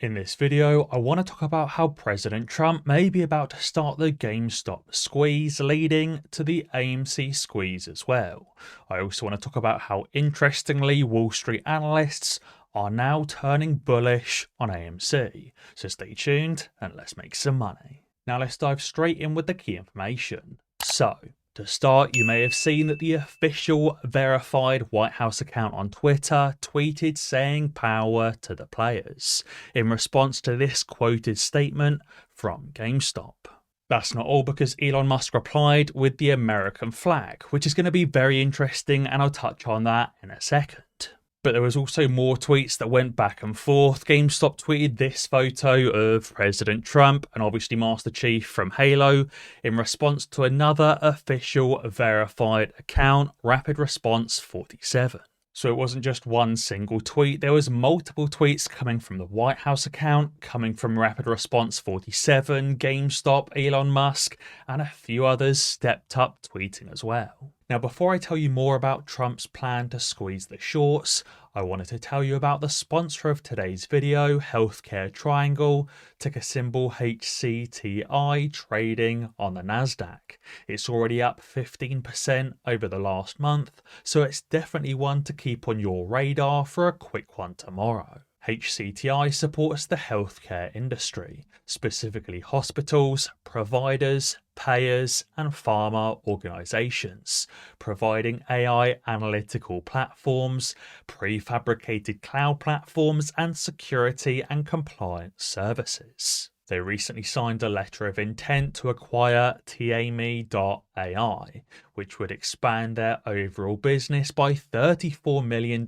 In this video, I want to talk about how President Trump may be about to start the Gamestop Squeeze, leading to the AMC Squeeze as well. I also want to talk about how, interestingly, Wall Street analysts are now turning bullish on AMC. So stay tuned and let's make some money. Now let's dive straight in with the key information. So, to start, you may have seen that the official verified White House account on Twitter tweeted saying power to the players in response to this quoted statement from GameStop. That's not all, because Elon Musk replied with the American flag, which is going to be very interesting, and I'll touch on that in a second. But there was also more tweets that went back and forth. GameStop tweeted this photo of President Trump and obviously Master Chief from Halo in response to another official verified account, Rapid Response 47. So it wasn't just one single tweet, there was multiple tweets coming from the White House account, coming from Rapid Response 47, GameStop, Elon Musk, and a few others stepped up tweeting as well. Now, before I tell you more about Trump's plan to squeeze the shorts, I wanted to tell you about the sponsor of today's video, Healthcare Triangle, ticker symbol HCTI, trading on the NASDAQ. It's already up 15% over the last month, so it's definitely one to keep on your radar for a quick one tomorrow. HCTI supports the healthcare industry, specifically hospitals, providers, payers, and pharma organizations, providing AI analytical platforms, prefabricated cloud platforms, and security and compliance services. They recently signed a letter of intent to acquire themaskedinvestor, which would expand their overall business by $34 million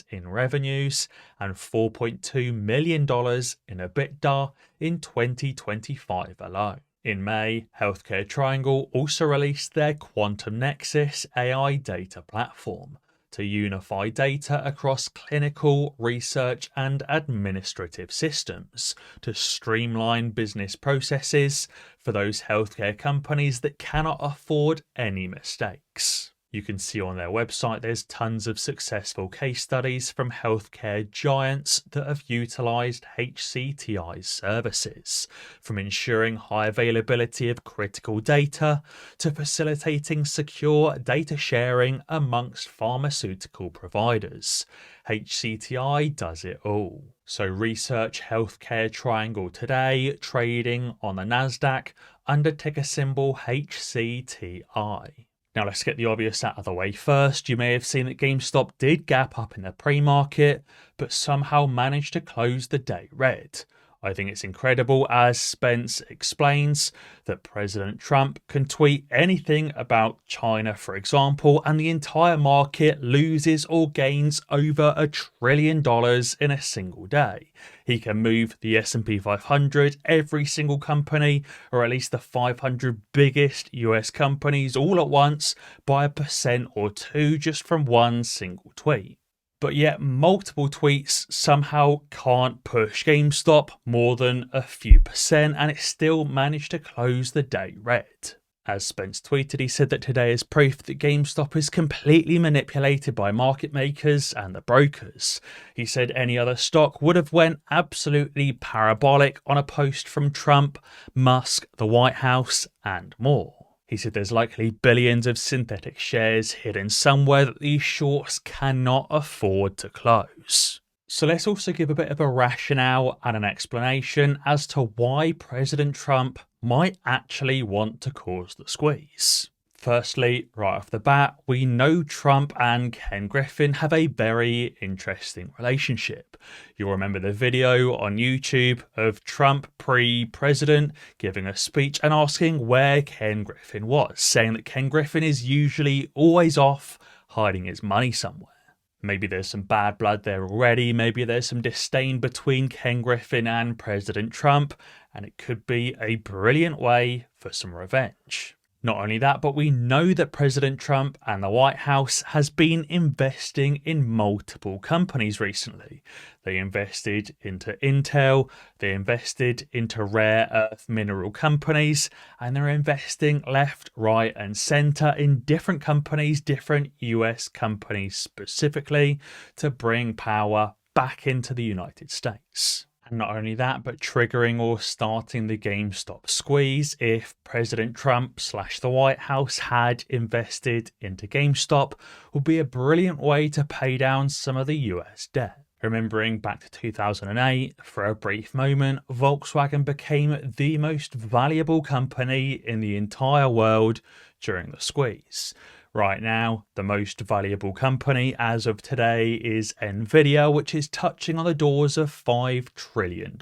in revenues and $4.2 million in EBITDA in 2025 alone. In May, Healthcare Triangle also released their Quantum Nexus AI data platform to unify data across clinical, research, and administrative systems to streamline business processes for those healthcare companies that cannot afford any mistakes. You can see on their website there's tons of successful case studies from healthcare giants that have utilized HCTI's services, from ensuring high availability of critical data to facilitating secure data sharing amongst pharmaceutical providers. HCTI does it all. So research Healthcare Triangle today, trading on the NASDAQ under ticker symbol HCTI. Now let's get the obvious out of the way first. You may have seen that GameStop did gap up in the pre-market, but somehow managed to close the day red. I think it's incredible, as Spence explains, that President Trump can tweet anything about China, for example, and the entire market loses or gains over $1 trillion in a single day. He can move the S&P 500, every single company, or at least the 500 biggest US companies all at once by 1% or 2% just from one single tweet. But yet multiple tweets somehow can't push GameStop more than a few percent, and it still managed to close the day red. As Spence tweeted, he said that today is proof that GameStop is completely manipulated by market makers and the brokers. He said any other stock would have went absolutely parabolic on a post from Trump, Musk, the White House, and more. He said there's likely billions of synthetic shares hidden somewhere that these shorts cannot afford to close. So let's also give a bit of a rationale and an explanation as to why President Trump might actually want to cause the squeeze. Firstly, right off the bat, we know Trump and Ken Griffin have a very interesting relationship. You'll remember the video on YouTube of Trump pre-president giving a speech and asking where Ken Griffin was, saying that Ken Griffin is usually always off hiding his money somewhere. Maybe there's some bad blood there already, maybe there's some disdain between Ken Griffin and President Trump, and it could be a brilliant way for some revenge. Not only that, but we know that President Trump and the White House has been investing in multiple companies recently. They invested into Intel, they invested into rare earth mineral companies, and they're investing left, right, and center in different companies, different US companies specifically, to bring power back into the United States. And not only that, but triggering or starting the Gamestop squeeze if President Trump / the White House had invested into GameStop would be a brilliant way to pay down some of the US debt. Remembering back to 2008, for a brief moment, Volkswagen became the most valuable company in the entire world during the squeeze. Right now, the most valuable company as of today is Nvidia, which is touching on the doors of $5 trillion.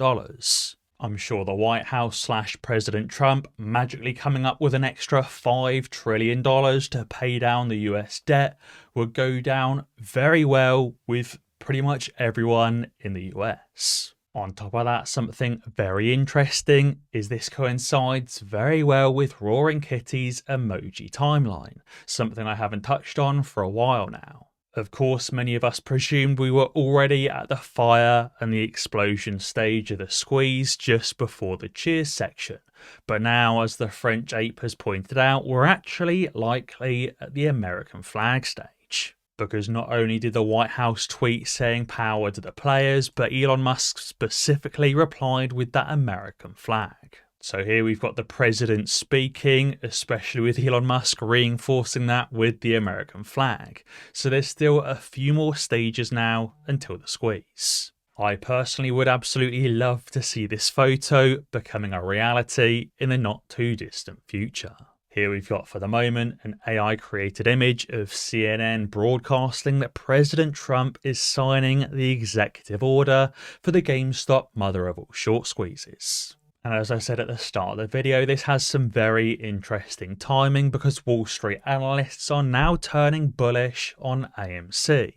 I'm sure the White House / President Trump magically coming up with an extra $5 trillion to pay down the US debt would go down very well with pretty much everyone in the US. On top of that, something very interesting is this coincides very well with Roaring Kitty's emoji timeline, something I haven't touched on for a while now. Of course, many of us presumed we were already at the fire and the explosion stage of the squeeze just before the cheers section, but now, as the French ape has pointed out, we're actually likely at the American flag stage. Because not only did the White House tweet saying power to the players, but Elon Musk specifically replied with that American flag. So here we've got the president speaking, especially with Elon Musk reinforcing that with the American flag. So there's still a few more stages now until the squeeze. I personally would absolutely love to see this photo becoming a reality in the not too distant future. Here we've got, for the moment, an AI-created image of CNN broadcasting that President Trump is signing the executive order for the GameStop mother of all short squeezes. And as I said at the start of the video, this has some very interesting timing because Wall Street analysts are now turning bullish on AMC,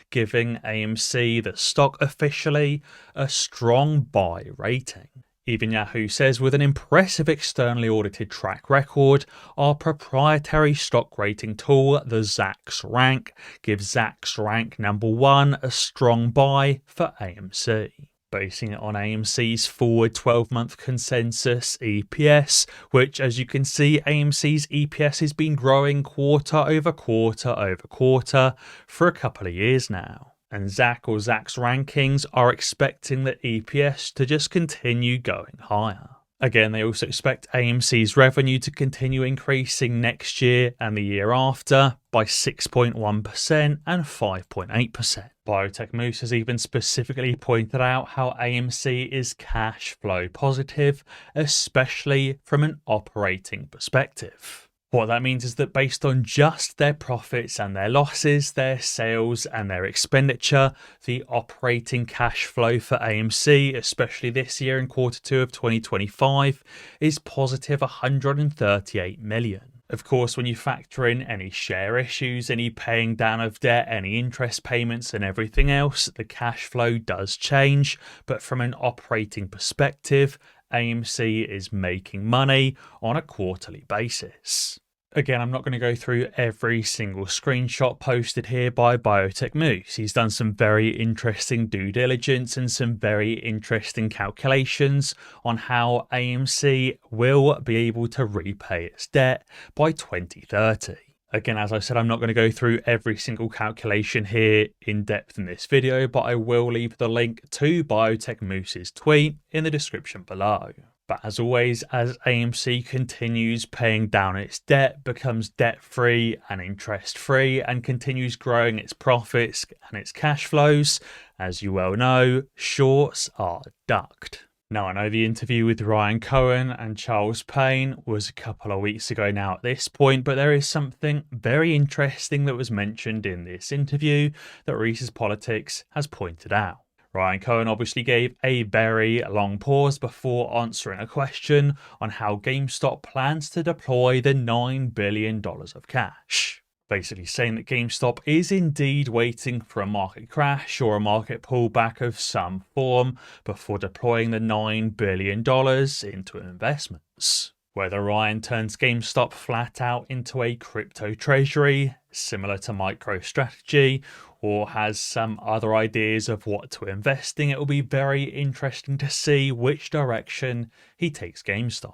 giving AMC, the stock, officially a strong buy rating. Even Yahoo says, with an impressive externally audited track record, our proprietary stock rating tool, the Zacks Rank, gives Zacks Rank number 1 a strong buy for AMC. Basing it on AMC's forward 12-month consensus EPS, which, as you can see, AMC's EPS has been growing quarter over quarter for a couple of years now. And Zacks rankings are expecting the EPS to just continue going higher. Again, they also expect AMC's revenue to continue increasing next year and the year after by 6.1% and 5.8%. Biotech Moose has even specifically pointed out how AMC is cash flow positive, especially from an operating perspective. What that means is that based on just their profits and their losses, their sales and their expenditure, the operating cash flow for AMC, especially this year in Q2 of 2025, is positive $138 million. Of course, when you factor in any share issues, any paying down of debt, any interest payments and everything else, the cash flow does change. But from an operating perspective, AMC is making money on a quarterly basis. Again, I'm not going to go through every single screenshot posted here by Biotech Moose. He's done some very interesting due diligence and some very interesting calculations on how AMC will be able to repay its debt by 2030. Again, as I said, I'm not going to go through every single calculation here in depth in this video, but I will leave the link to Biotech Moose's tweet in the description below. But as always, as AMC continues paying down its debt, becomes debt-free and interest-free, and continues growing its profits and its cash flows, as you well know, shorts are ducked. Now, I know the interview with Ryan Cohen and Charles Payne was a couple of weeks ago now at this point, but there is something very interesting that was mentioned in this interview that Reese's Politics has pointed out. Ryan Cohen obviously gave a very long pause before answering a question on how GameStop plans to deploy the $9 billion of cash. Basically saying that GameStop is indeed waiting for a market crash or a market pullback of some form before deploying the $9 billion into investments. Whether Ryan turns GameStop flat out into a crypto treasury, similar to MicroStrategy, or has some other ideas of what to invest in, it will be very interesting to see which direction he takes GameStop.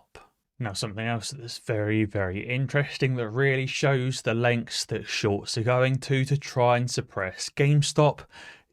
Now, something else that's very, very interesting that really shows the lengths that shorts are going to try and suppress GameStop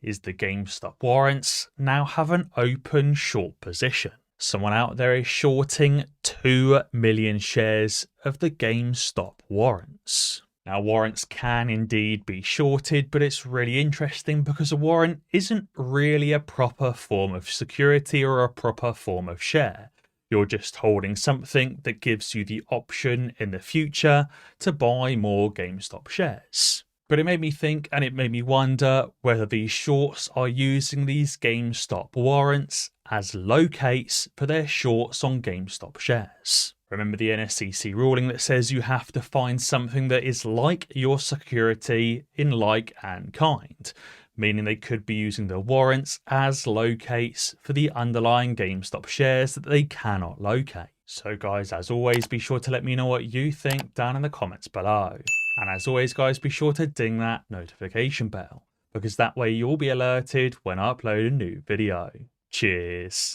is the GameStop warrants now have an open short position. Someone out there is shorting 2 million shares of the GameStop warrants. Now, warrants can indeed be shorted, but it's really interesting because a warrant isn't really a proper form of security or a proper form of share. You're just holding something that gives you the option in the future to buy more GameStop shares. But it made me think, and it made me wonder whether these shorts are using these GameStop warrants as locates for their shorts on GameStop shares. Remember the NSCC ruling that says you have to find something that is like your security in like and kind, meaning they could be using the warrants as locates for the underlying GameStop shares that they cannot locate. So guys, as always, be sure to let me know what you think down in the comments below. And as always, guys, be sure to ding that notification bell, because that way you'll be alerted when I upload a new video. Cheers.